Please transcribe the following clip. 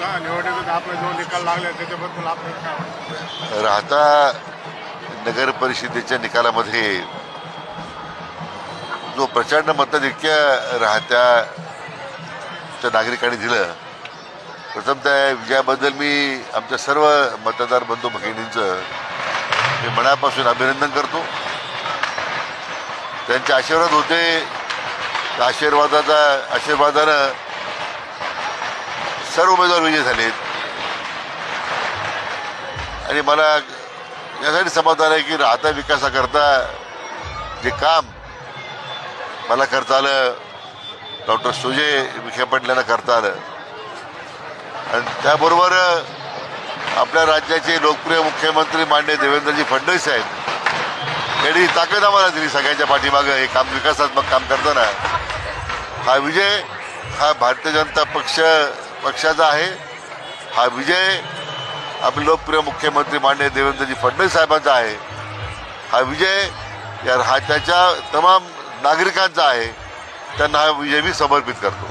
आता निवडणुकीत आपले जो निकाल लागले त्याच्याबद्दल आपल्याला काय वाटतं? राहता नगर परिषदेच्या निकालामध्ये जो प्रचंड मताधिक्य राहत्याच्या नागरिकांनी दिलं, प्रथमतः विजयाबद्दल मी आमच्या सर्व मतदार बंधू भगिनींचं मी मनापासून अभिनंदन करतो. त्यांचे आशीर्वाद होते, त्या आशीर्वादानं सर्व उमेदवार विजयी झालेत. आणि मला यासाठी समाधान आहे की राहता विकासाकरता जे काम मला करता आलं, डॉक्टर सुजय विखे पाटलांना करता आलं, आणि त्याबरोबर आपल्या राज्याचे लोकप्रिय मुख्यमंत्री माननीय देवेंद्रजी फडणवीस साहेब यांनी ताकद आम्हाला दिली सगळ्यांच्या पाठीमागं हे काम विकासात्मक काम करताना. हा विजय हा भारतीय जनता पक्षाचा आहे. हा विजय आपले लोकप्रिय मुख्यमंत्री माननीय देवेंद्रजी फडणवीस साहेबांचा आहे. हा विजय या राज्याच्या तमाम नागरिकांचा आहे. त्यांना हा विजय मी समर्पित करतो.